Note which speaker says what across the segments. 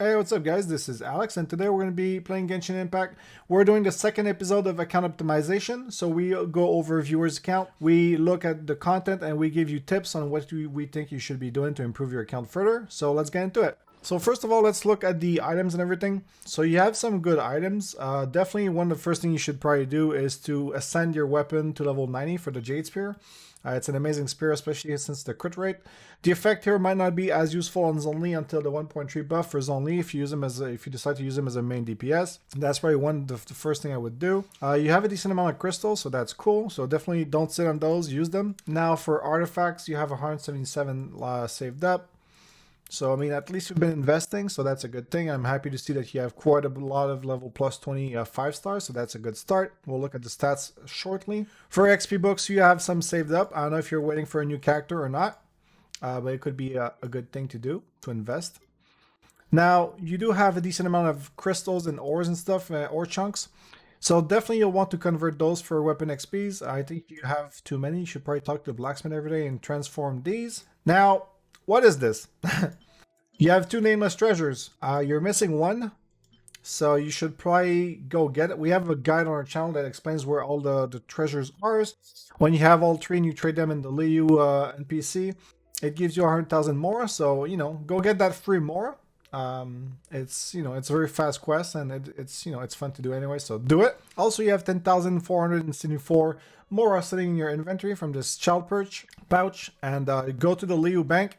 Speaker 1: Hey, what's up, guys? This is Alex, and today we're going to be playing Genshin Impact. We're doing the second episode of account optimization. So we go over viewers' account, we look at the content, and we give you tips on what we think you should be doing to improve your account further. So let's get into it. So first of all, let's look at the items and everything. So you have some good items. Definitely one of the first things you should probably do is to ascend your weapon to level 90 for the Jade Spear. It's an amazing spear, especially since the crit rate. The effect here might not be as useful on Zhongli until the 1.3 buff for Zhongli if you use him if you decide to use him as a main DPS. That's probably the first thing I would do. You have a decent amount of crystals, so that's cool. So definitely don't sit on those, use them. Now for artifacts, you have 177 saved up. So, I mean, at least you've been investing, so that's a good thing. I'm happy to see that you have quite a lot of level plus 20 5 stars, so that's a good start. We'll look at the stats shortly. For XP books, you have some saved up. I don't know if you're waiting for a new character or not, but it could be a good thing to do, to invest. Now, you do have a decent amount of crystals and ores and stuff, ore chunks. So definitely you'll want to convert those for weapon XPs. I think you have too many. You should probably talk to the blacksmith every day and transform these. Now, what is this? You have two nameless treasures. You're missing one, so you should probably go get it. We have a guide on our channel that explains where all the treasures are. When you have all three and you trade them in the Liu NPC, it gives you 100,000 more. So, you know, go get that free more. It's a very fast quest, and it's fun to do anyway, so do it. Also, you have 10,474 more sitting in your inventory from this child pouch, and go to the Liu bank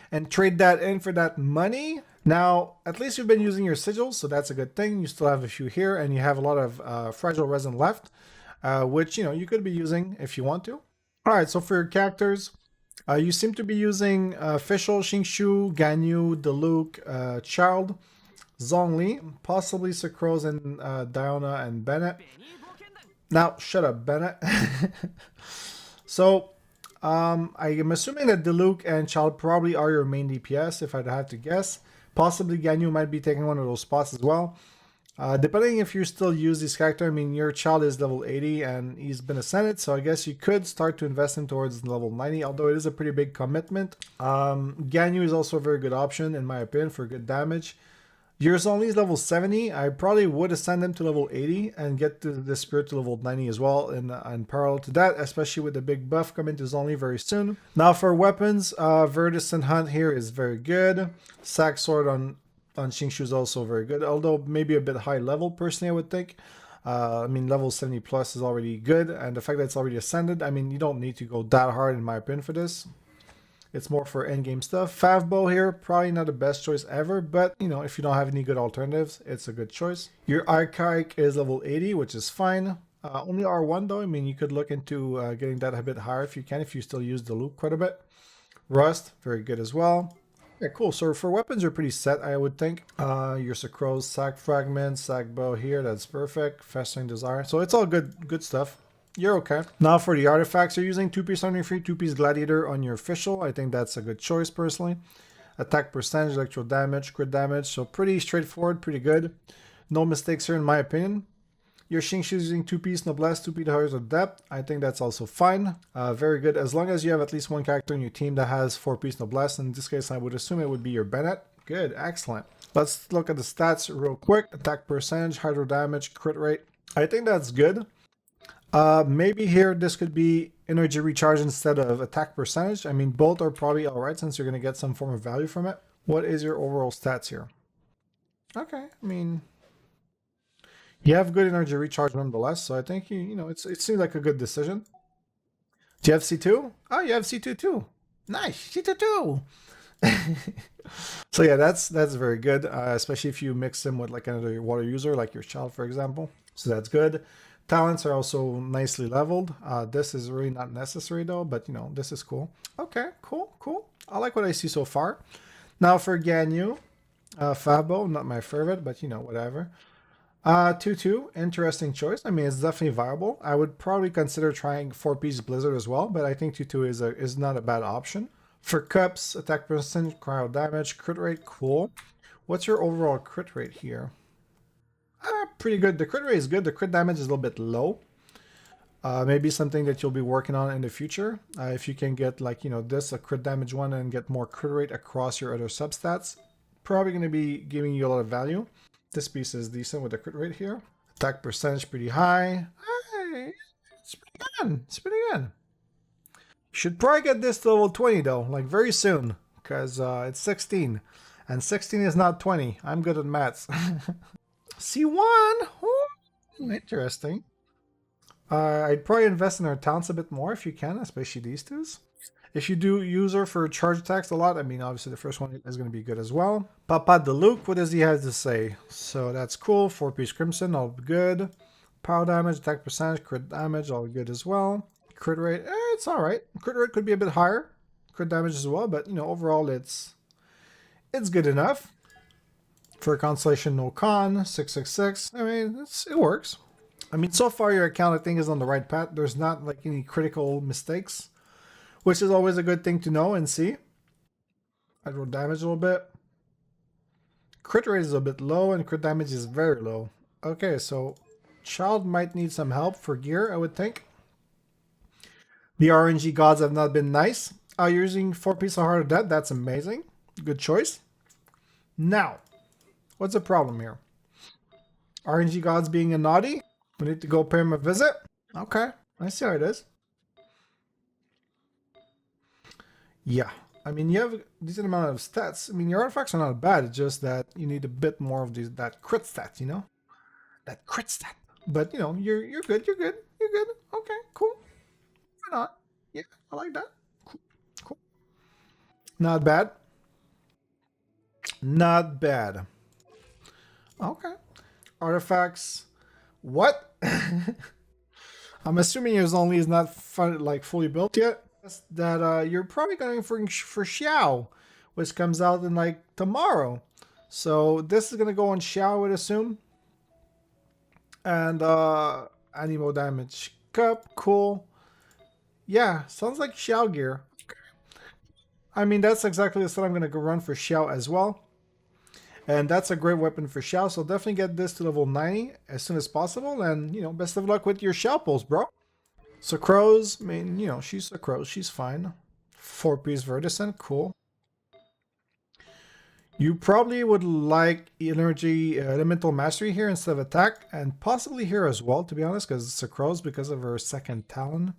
Speaker 1: and trade that in for that money. Now, at least you've been using your sigils, so that's a good thing. You still have a few here, and you have a lot of fragile resin left, which, you could be using if you want to. All right, so for your characters, you seem to be using Fischl, Xingqiu, Ganyu, Diluc, Child, Zhongli, possibly Sucrose, and Diona and Bennett. Now, shut up, Bennett. So, I am assuming that Diluc and Child probably are your main DPS, if I'd have to guess. Possibly Ganyu might be taking one of those spots as well. Depending if you still use this character, I mean, your Child is level 80 and he's been ascended, so I guess you could start to invest him towards level 90, although it is a pretty big commitment. Ganyu is also a very good option, in my opinion, for good damage. Your Zhongli is level 70. I probably would ascend him to level 80 and get the spirit to level 90 as well in parallel to that, especially with the big buff coming to Zhongli very soon. Now for weapons, Virtus and Hunt here is very good. Sack Sword on Xingqiu is also very good, although maybe a bit high level personally, I would think. I mean, level 70 plus is already good, and the fact that it's already ascended, I mean, you don't need to go that hard in my opinion for this. It's more for endgame stuff. Favbo here, probably not the best choice ever, but if you don't have any good alternatives, it's a good choice. Your Archaic is level 80, which is fine. Only R1 though. I mean, you could look into getting that a bit higher if you can, if you still use the loop quite a bit. Rust, very good as well. Yeah, cool. So for weapons, you're pretty set, I would think. Your Sucrose, Sack Fragment, Sack Bow here, that's perfect. Festering Desire. So it's all good stuff. You're okay. Now for the artifacts, you're using 2-piece Omni Free, 2-piece Gladiator on your Fischl. I think that's a good choice personally. Attack percentage, electro damage, crit damage. So pretty straightforward, pretty good. No mistakes here in my opinion. Your Xingqiu is using 2-piece Noblesse, 2-piece Hearts of Depth. I think that's also fine. Very good. As long as you have at least one character in your team that has 4-piece Noblesse. In this case, I would assume it would be your Bennett. Good, excellent. Let's look at the stats real quick. Attack percentage, hydro damage, crit rate. I think that's good. Maybe here this could be energy recharge instead of attack percentage. I mean, both are probably alright since you're going to get some form of value from it. What is your overall stats here? Okay, I mean, you have good energy recharge nonetheless, so I think it seems like a good decision. Do you have C2? Oh, you have C2 too. Nice, C2 too. So yeah, that's very good, especially if you mix them with like another water user, like your Child, for example. So that's good. Talents are also nicely leveled. This is really not necessary though, but this is cool. Okay, cool. I like what I see so far. Now for Ganyu, Fabo, not my favorite, but whatever. 2-2, interesting choice. I mean, it's definitely viable. I would probably consider trying 4-piece Blizzard as well, but I think 2-2 is not a bad option. For Cups, attack percentage, cryo damage, crit rate, cool. What's your overall crit rate here? Pretty good. The crit rate is good. The crit damage is a little bit low. Maybe something that you'll be working on in the future. If you can get like, this, a crit damage one, and get more crit rate across your other substats, probably going to be giving you a lot of value. This piece is decent with the crit rate here. Attack percentage pretty high. Hey, it's pretty good. It's pretty good. Should probably get this to level 20 though, like very soon, because it's 16. And 16 is not 20. I'm good at maths. C1! Oh, interesting. I'd probably invest in our talents a bit more if you can, especially these twos. If you do use her for charge attacks a lot, I mean, obviously the first one is going to be good as well. Papa Diluc, what does he have to say? So that's cool. 4-piece Crimson, all good. Power damage, attack percentage, crit damage, all good as well. Crit rate, it's alright. Crit rate could be a bit higher. Crit damage as well, but, you know, overall it's good enough. For Constellation No Con, 666, I mean, it works. I mean, so far your account, I think, is on the right path. There's not, like, any critical mistakes, which is always a good thing to know and see. I roll damage a little bit. Crit rate is a bit low, and crit damage is very low. Okay, so Child might need some help for gear, I would think. The RNG gods have not been nice. Using 4-piece of Heart of Death, that's amazing. Good choice. Now, what's the problem here? RNG gods being a naughty? We need to go pay him a visit? Okay, I see how it is. Yeah, I mean, you have a decent amount of stats. I mean, your artifacts are not bad, it's just that you need a bit more of that crit stat, you know? That crit stat. But, you know, you're good, you're good, you're good. Okay, cool. Why not? Yeah, I like that. Cool, cool. Not bad. Not bad. Okay. Artifacts. What? I'm assuming yours only is not fully built yet. That you're probably going for Xiao, which comes out in like tomorrow. So this is gonna go on Xiao, I would assume. And Anemo Damage Cup, cool. Yeah, sounds like Xiao gear. I mean, that's exactly the set I'm gonna go run for Xiao as well. And that's a great weapon for Xiao, so definitely get this to level 90 as soon as possible. And, you know, best of luck with your Xiao pulls, bro. Sucrose, I mean, you know, she's Sucrose, she's fine. 4-piece Verdicent, cool. You probably would like Energy Elemental Mastery here instead of Attack, and possibly here as well, to be honest, because Sucrose, because of her second talent.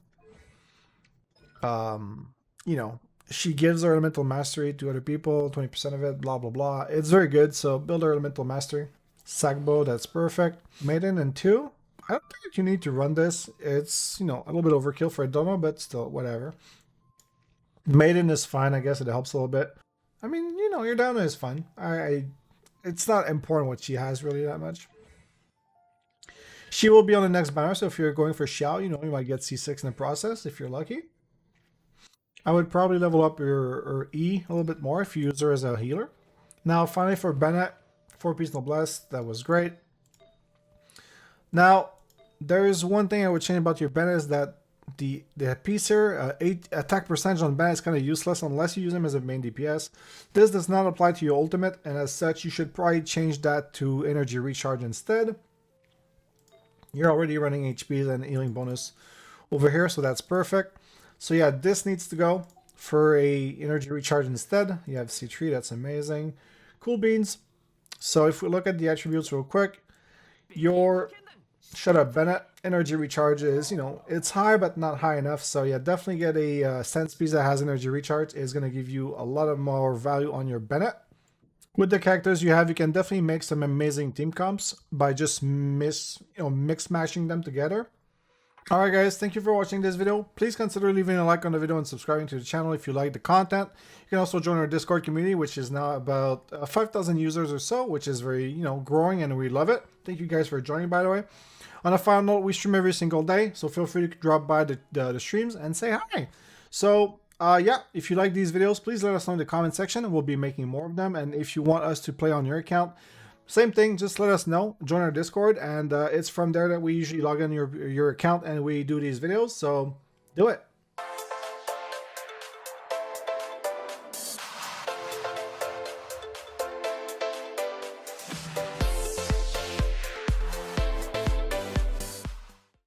Speaker 1: You know, she gives her Elemental Mastery to other people, 20% of it, blah, blah, blah. It's very good, so build her Elemental Mastery. Sagbo, that's perfect. Maiden and 2. I don't think you need to run this. It's, you know, a little bit overkill for a Dono, but still, whatever. Maiden is fine, I guess it helps a little bit. I mean, you know, your Dono is fine. It's not important what she has really that much. She will be on the next banner, so if you're going for Xiao, you know, you might get C6 in the process if you're lucky. I would probably level up your E a little bit more if you use her as a healer. Now, finally for Bennett, 4-piece Noblesse, that was great. Now, there's one thing I would change about your Bennett is that the piece here, 8 attack percentage on Bennett is kind of useless unless you use him as a main DPS. This does not apply to your ultimate, and as such, you should probably change that to energy recharge instead. You're already running HPs and healing bonus over here, so that's perfect. So yeah, this needs to go for a energy recharge instead. You have C3, that's amazing. Cool beans. So if we look at the attributes real quick, your shut up Bennett energy recharge is, you know, it's high but not high enough. So yeah, definitely get a sense piece that has energy recharge. Is going to give you a lot of more value on your Bennett. With the characters you have, you can definitely make some amazing team comps by just mix matching them together. Alright guys, thank you for watching this video. Please consider leaving a like on the video and subscribing to the channel if you like the content. You can also join our Discord community, which is now about 5,000 users or so, which is very, you know, growing, and we love it. Thank you guys for joining, by the way. On a final note, we stream every single day, so feel free to drop by the streams and say hi. So, yeah, if you like these videos, please let us know in the comment section, and we'll be making more of them. And if you want us to play on your account, same thing, just let us know, join our Discord, and it's from there that we usually log in your account and we do these videos, so do it.